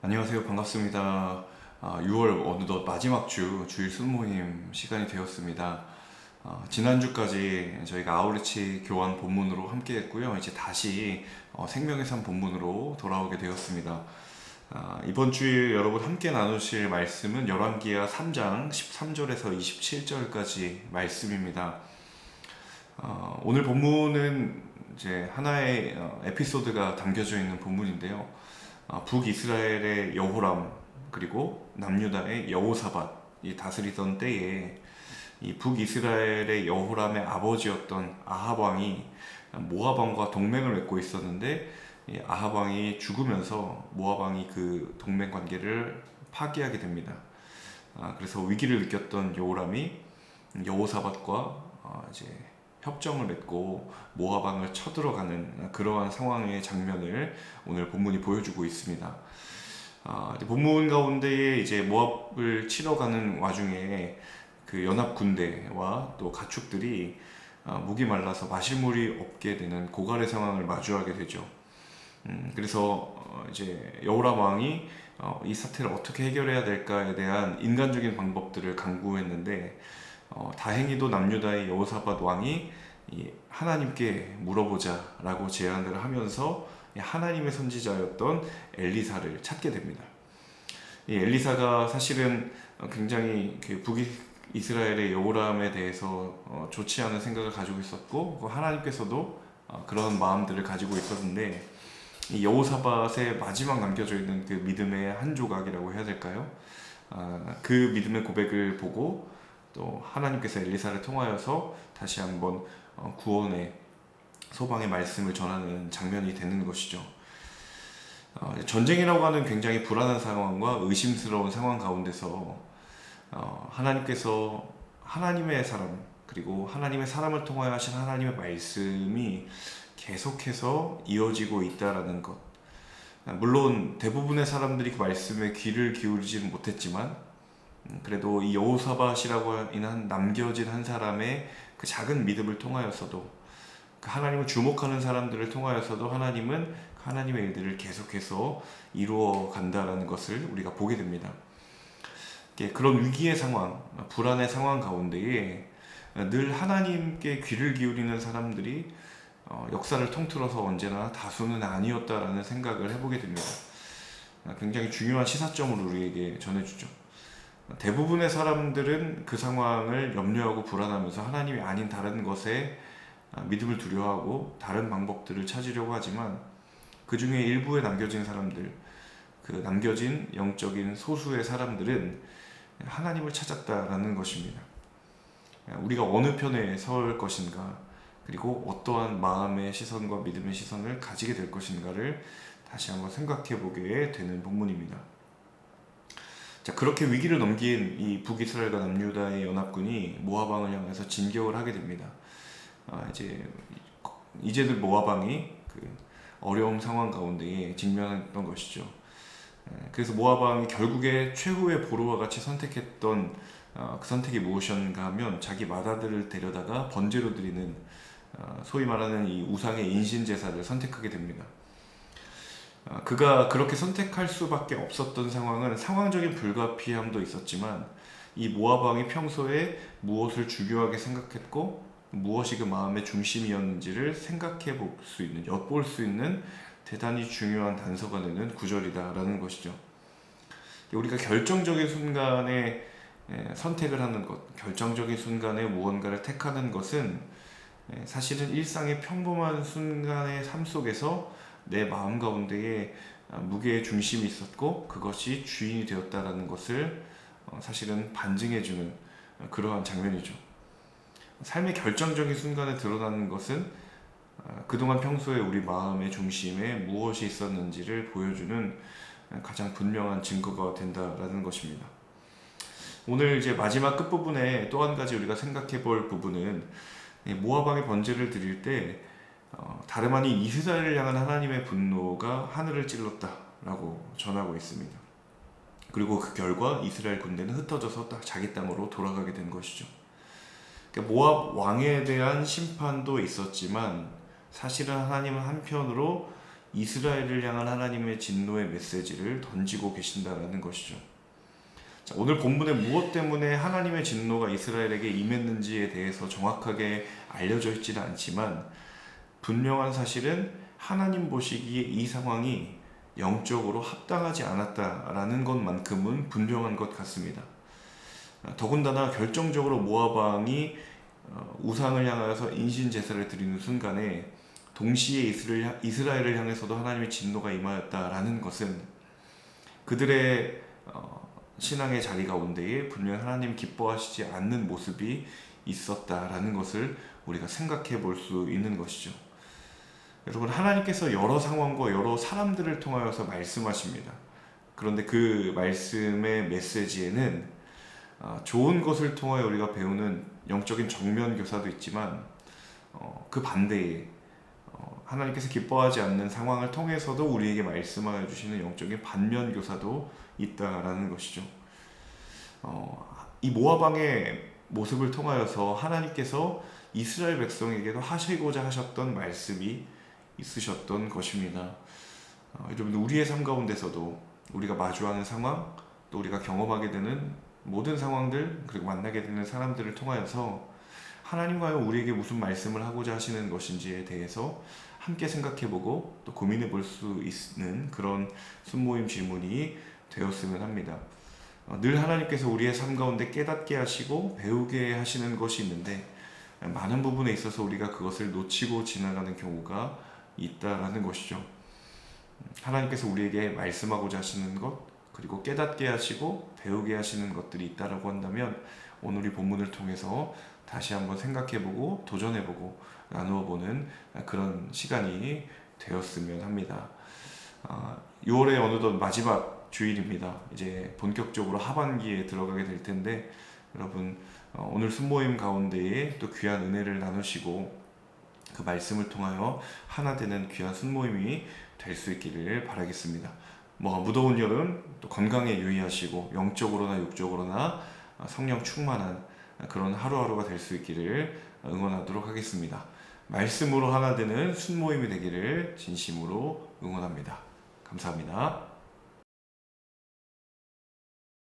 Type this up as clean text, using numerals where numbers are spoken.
안녕하세요. 반갑습니다. 6월 어느덧 마지막 주일 순모임 시간이 되었습니다. 지난주까지 저희가 아우리치 교환 본문으로 함께 했고요. 이제 다시 생명의 삶 본문으로 돌아오게 되었습니다. 이번 주일 여러분 함께 나누실 말씀은 열왕기하 3장 13절에서 27절까지 말씀입니다. 오늘 본문은 이제 하나의 에피소드가 담겨져 있는 본문인데요. 북이스라엘의 여호람 그리고 남유다의 여호사밧이 다스리던 때에 이 북이스라엘의 여호람의 아버지였던 아합 왕이 모압 왕과 동맹을 맺고 있었는데, 이 아합 왕이 죽으면서 모압 왕이 그 동맹 관계를 파기하게 됩니다. 그래서 위기를 느꼈던 여호람이 여호사밧과 이제 협정을 맺고 모압 왕을 쳐들어가는 그러한 상황의 장면을 오늘 본문이 보여주고 있습니다. 본문 가운데에 이제 모압을 치러 가는 와중에 그 연합 군대와 또 가축들이 목이 말라서 마실 물이 없게 되는 고갈의 상황을 마주하게 되죠. 그래서 이제 여호람 왕이 이 사태를 어떻게 해결해야 될까에 대한 인간적인 방법들을 강구했는데, 다행히도 남유다의 여호사밧 왕이 이 하나님께 물어보자라고 제안을 하면서 하나님의 선지자였던 엘리사를 찾게 됩니다. 이 엘리사가 사실은 굉장히 그 북이스라엘의 여호람에 대해서 좋지 않은 생각을 가지고 있었고, 하나님께서도 그런 마음들을 가지고 있었는데, 이 여호사밧의 마지막 남겨져 있는 그 믿음의 한 조각이라고 해야 될까요? 그 믿음의 고백을 보고 또 하나님께서 엘리사를 통하여서 다시 한번 구원의 소방의 말씀을 전하는 장면이 되는 것이죠. 전쟁이라고 하는 굉장히 불안한 상황과 의심스러운 상황 가운데서 하나님께서 하나님의 사람 그리고 하나님의 사람을 통하여 하신 하나님의 말씀이 계속해서 이어지고 있다라는 것. 물론 대부분의 사람들이 그 말씀에 귀를 기울이지는 못했지만, 그래도 이 여호사밧이라고 인한 남겨진 한 사람의 그 작은 믿음을 통하여서도, 그 하나님을 주목하는 사람들을 통하여서도 하나님은 하나님의 일들을 계속해서 이루어 간다라는 것을 우리가 보게 됩니다. 그런 위기의 상황, 불안의 상황 가운데에 늘 하나님께 귀를 기울이는 사람들이 역사를 통틀어서 언제나 다수는 아니었다라는 생각을 해보게 됩니다. 굉장히 중요한 시사점을 우리에게 전해주죠. 대부분의 사람들은 그 상황을 염려하고 불안하면서 하나님이 아닌 다른 것에 믿음을 두려워하고 다른 방법들을 찾으려고 하지만, 그 중에 일부에 남겨진 사람들, 그 남겨진 영적인 소수의 사람들은 하나님을 찾았다라는 것입니다. 우리가 어느 편에 설 것인가, 그리고 어떠한 마음의 시선과 믿음의 시선을 가지게 될 것인가를 다시 한번 생각해 보게 되는 본문입니다. 자, 그렇게 위기를 넘긴 이 북이스라엘과 남유다의 연합군이 모압 왕을 향해서 진격을 하게 됩니다. 이제는 모압 왕이 그 어려운 상황 가운데에 직면했던 것이죠. 그래서 모압 왕이 결국에 최후의 보루와 같이 선택했던 그 선택이 무엇이었는가 하면, 자기 맏아들을 데려다가 번제로 드리는 소위 말하는 이 우상의 인신 제사를 선택하게 됩니다. 그가 그렇게 선택할 수밖에 없었던 상황은 상황적인 불가피함도 있었지만, 이 모압 왕이 평소에 무엇을 중요하게 생각했고 무엇이 그 마음의 중심이었는지를 생각해 볼 수 있는, 엿볼 수 있는 대단히 중요한 단서가 되는 구절이다라는 것이죠. 우리가 결정적인 순간에 선택을 하는 것, 결정적인 순간에 무언가를 택하는 것은 사실은 일상의 평범한 순간의 삶 속에서 내 마음 가운데에 무게의 중심이 있었고 그것이 주인이 되었다라는 것을 사실은 반증해주는 그러한 장면이죠. 삶의 결정적인 순간에 드러나는 것은 그동안 평소에 우리 마음의 중심에 무엇이 있었는지를 보여주는 가장 분명한 증거가 된다라는 것입니다. 오늘 이제 마지막 끝부분에 또 한 가지 우리가 생각해 볼 부분은, 모압 왕의 번제를 드릴 때 다름 아닌 이스라엘을 향한 하나님의 분노가 하늘을 찔렀다라고 전하고 있습니다. 그리고 그 결과 이스라엘 군대는 흩어져서 자기 땅으로 돌아가게 된 것이죠. 모압 왕에 대한 심판도 있었지만, 사실은 하나님은 한편으로 이스라엘을 향한 하나님의 진노의 메시지를 던지고 계신다라는 것이죠. 자, 오늘 본문에 무엇 때문에 하나님의 진노가 이스라엘에게 임했는지에 대해서 정확하게 알려져 있지는 않지만 분명한 사실은 하나님 보시기에 이 상황이 영적으로 합당하지 않았다라는 것만큼은 분명한 것 같습니다. 더군다나 결정적으로 모압 왕이 우상을 향하여서 인신 제사를 드리는 순간에 동시에 이스라엘을 향해서도 하나님의 진노가 임하였다라는 것은 그들의 신앙의 자리 가운데에 분명 하나님 기뻐하시지 않는 모습이 있었다라는 것을 우리가 생각해 볼 수 있는 것이죠. 여러분, 하나님께서 여러 상황과 여러 사람들을 통하여서 말씀하십니다. 그런데 그 말씀의 메시지에는 좋은 것을 통하여 우리가 배우는 영적인 정면 교사도 있지만 그 반대에 하나님께서 기뻐하지 않는 상황을 통해서도 우리에게 말씀하여 주시는 영적인 반면 교사도 있다라는 것이죠. 이 모압 왕의 모습을 통하여서 하나님께서 이스라엘 백성에게도 하시고자 하셨던 말씀이 있으셨던 것입니다. 여러분, 우리의 삶 가운데서도 우리가 마주하는 상황, 또 우리가 경험하게 되는 모든 상황들, 그리고 만나게 되는 사람들을 통하여서 하나님과요 우리에게 무슨 말씀을 하고자 하시는 것인지에 대해서 함께 생각해보고 또 고민해볼 수 있는 그런 순모임 질문이 되었으면 합니다. 늘 하나님께서 우리의 삶 가운데 깨닫게 하시고 배우게 하시는 것이 있는데 많은 부분에 있어서 우리가 그것을 놓치고 지나가는 경우가 있다라는 것이죠. 하나님께서 우리에게 말씀하고자 하시는 것, 그리고 깨닫게 하시고 배우게 하시는 것들이 있다라고 한다면 오늘 이 본문을 통해서 다시 한번 생각해보고 도전해보고 나누어보는 그런 시간이 되었으면 합니다. 6월의 어느덧 마지막 주일입니다. 이제 본격적으로 하반기에 들어가게 될 텐데 여러분, 오늘 순모임 가운데에 또 귀한 은혜를 나누시고 그 말씀을 통하여 하나 되는 귀한 순모임이 될 수 있기를 바라겠습니다. 무더운 여름 또 건강에 유의하시고 영적으로나 육적으로나 성령 충만한 그런 하루하루가 될 수 있기를 응원하도록 하겠습니다. 말씀으로 하나 되는 순모임이 되기를 진심으로 응원합니다. 감사합니다.